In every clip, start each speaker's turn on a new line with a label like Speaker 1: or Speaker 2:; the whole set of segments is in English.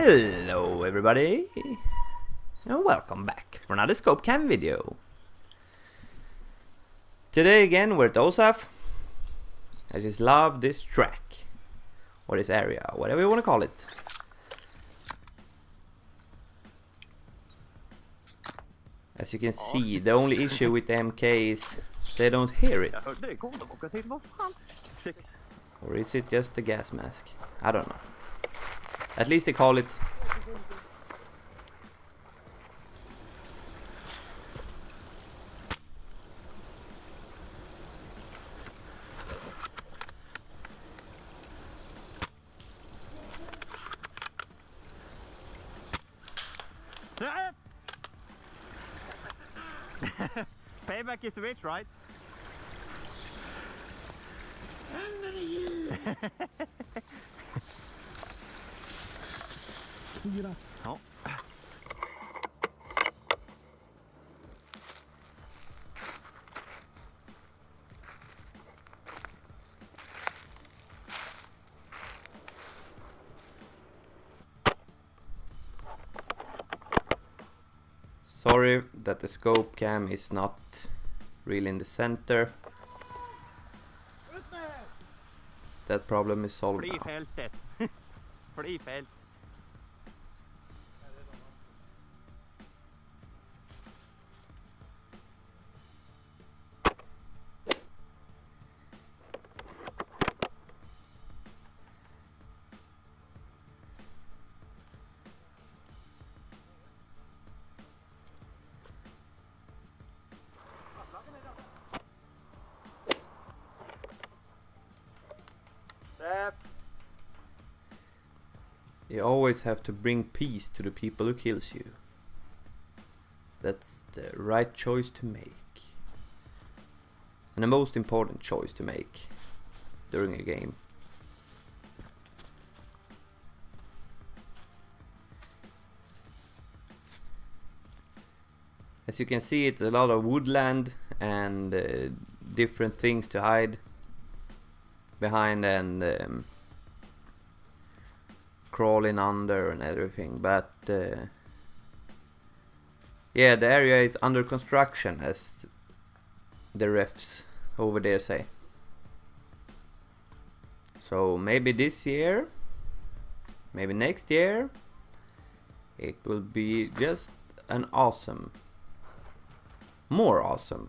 Speaker 1: Hello everybody, and welcome back for another Scopecam video. Today again we're at OSAF. I just love this track, or this area, whatever you want to call it. As you can see, the only issue with the MK is they don't hear it. Or is it just a gas mask? I don't know. At least they call it.
Speaker 2: Payback is a bitch, right? Oh.
Speaker 1: Sorry that the scope cam is not really in the center. That problem is solved now.
Speaker 2: Free felt.
Speaker 1: You always have to bring peace to the people who kills you. That's the right choice to make. And the most important choice to make during a game. As you can see, it's a lot of woodland and different things to hide behind and crawling under and everything, but yeah, the area is under construction, as the refs over there say. So maybe this year, maybe next year, it will be just an awesome, more awesome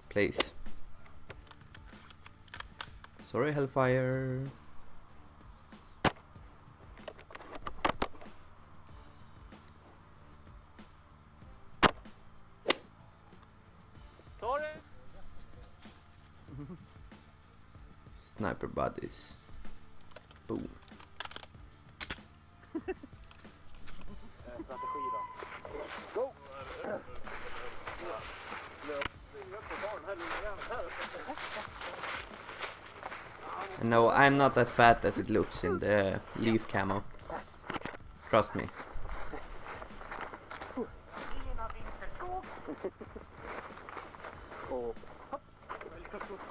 Speaker 1: place. Sorry, Hellfire. Sniper buddies. Boom.
Speaker 2: Go!
Speaker 1: No, I'm not that fat as it looks in the Leafcamo. Trust me.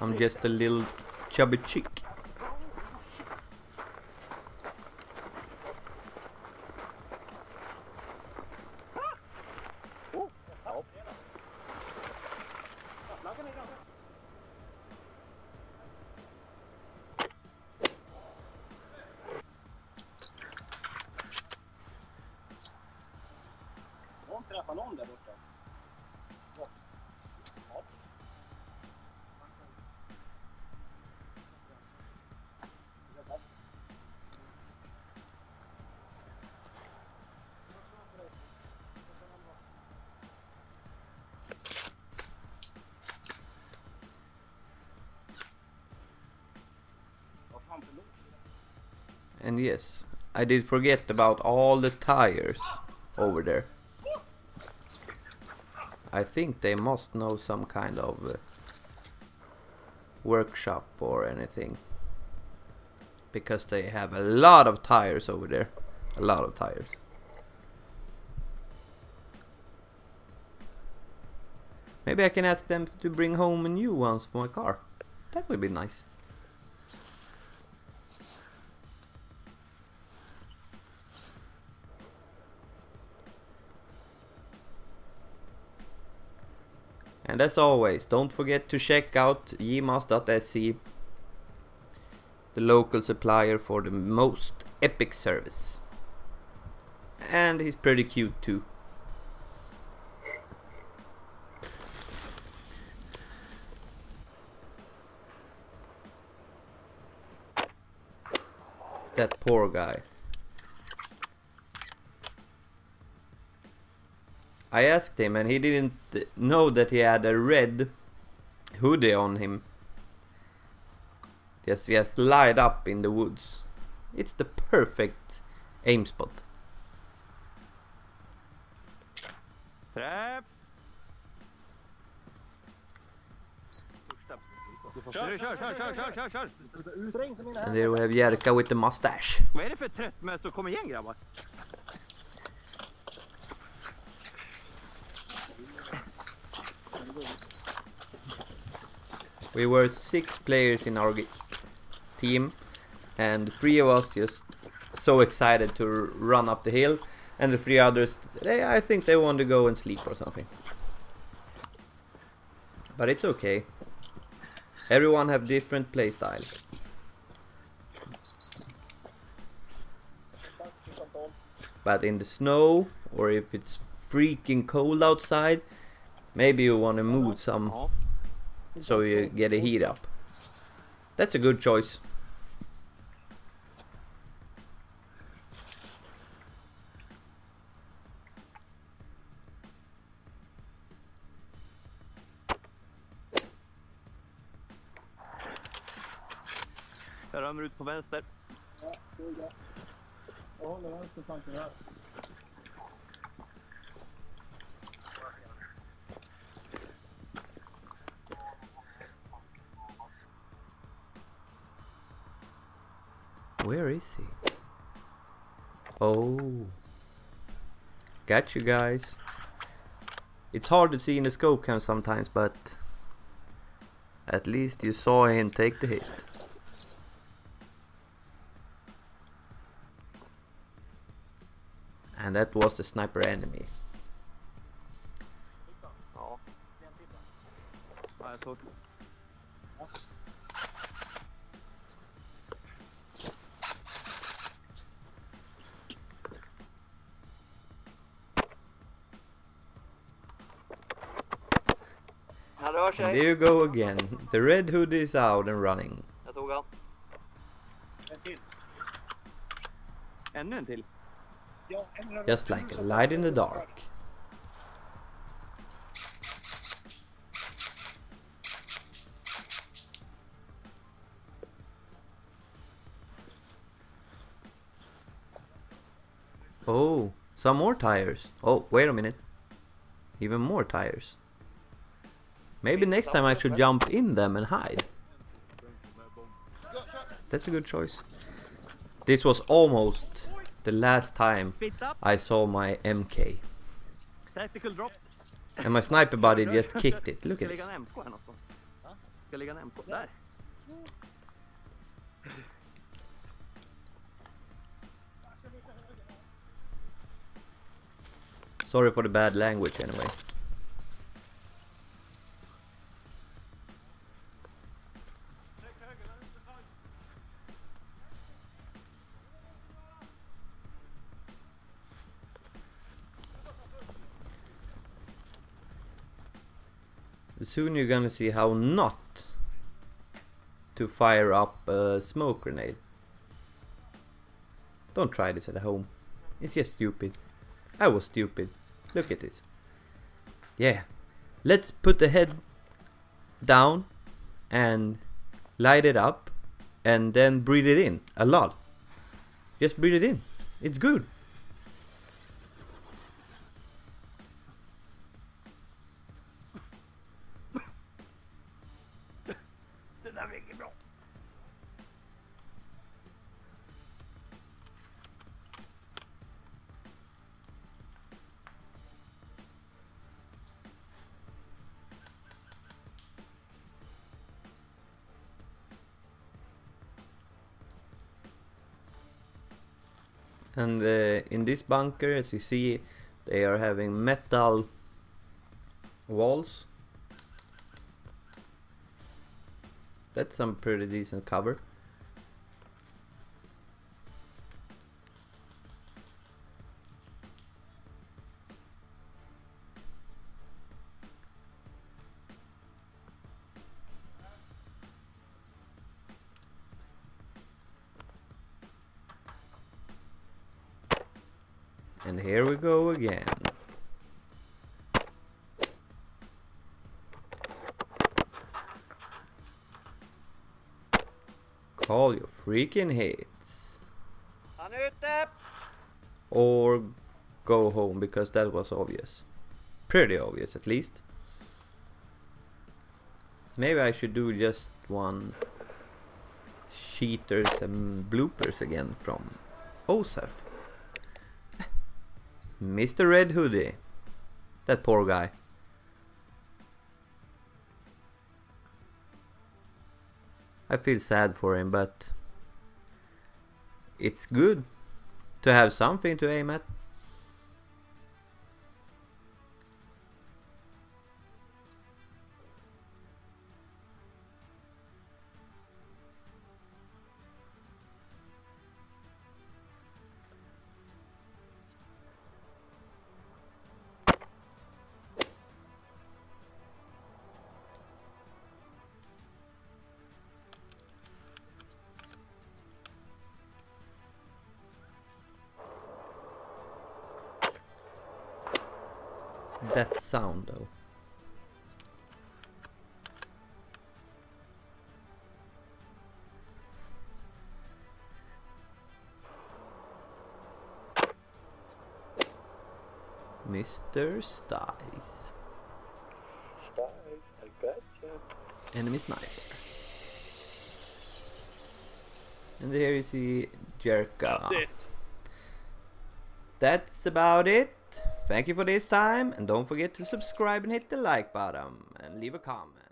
Speaker 1: I'm just a little chubby chick.
Speaker 2: Träffa någon där borta. Ja.
Speaker 1: And yes, I did forget about all the tires over there. I think they must know some kind of workshop or anything, because they have a lot of tires over there. A lot of tires. Maybe I can ask them to bring home new ones for my car. That would be nice. And as always, don't forget to check out jmas.se, the local supplier for the most epic service. And he's pretty cute too. That poor guy. I asked him and he didn't know that he had a red hoodie on him. Just light up in the woods. It's the perfect aim spot.
Speaker 2: Träff! Kör!
Speaker 1: And there we have Jerka with the mustache.
Speaker 2: Vad är det för trött möte? Kom igen grabbar!
Speaker 1: We were 6 players in our team, and 3 of us just so excited to run up the hill, and the 3 others, I think they want to go and sleep or something. But it's okay. Everyone have different play style. But in the snow, or if it's freaking cold outside, maybe you want to move some so you get a heat up. That's a good choice.
Speaker 2: Jag ramar ut på vänster.
Speaker 3: Ja, det är det. Jag håller vänster flanken här.
Speaker 1: Where is he? Oh. Got you guys. It's hard to see in the scope cam sometimes, but at least you saw him take the hit. And that was the sniper enemy.
Speaker 2: Ja. Ja, jag såg. Han rör
Speaker 1: And
Speaker 2: sig.
Speaker 1: there you go again. The red hoodie is out and running.
Speaker 2: Jag tog han.
Speaker 3: En till.
Speaker 2: Ännu en till.
Speaker 3: Ja, en rör.
Speaker 1: Just like a light in the dark. Oh, some more tires. Oh, wait a minute. Even more tires. Maybe next time I should jump in them and hide. That's a good choice. This was almost the last time I saw my MK.
Speaker 2: Tactical drop.
Speaker 1: And my sniper buddy just kicked it. Look at this.
Speaker 2: Ska ligga en MK här någonstans? Ska ligga en MK? Där.
Speaker 1: Sorry for the bad language anyway. Soon you're gonna see how not to fire up a smoke grenade. Don't try this at home. It's just stupid. I was stupid. Look at this. Yeah. Let's put the head down and light it up and then breathe it in a lot. Just breathe it in. It's good.
Speaker 2: Det där väger bra.
Speaker 1: And in this bunker, as you see, they are having metal walls That's some pretty decent cover. And here we go again. Call your freaking hits.
Speaker 2: Han är ute!
Speaker 1: Or go home, because that was obvious. Pretty obvious at least. Maybe I should do just one cheaters and bloopers again from OSAF. Mr. Red Hoodie. That poor guy. I feel sad for him, but it's good to have something to aim at. That sound though. Mr. Styles.
Speaker 3: I gotcha.
Speaker 1: Enemy sniper. And here you see Jerka.
Speaker 2: That's it.
Speaker 1: That's about it. Thank you for this time, and don't forget to subscribe and hit the like button and leave a comment.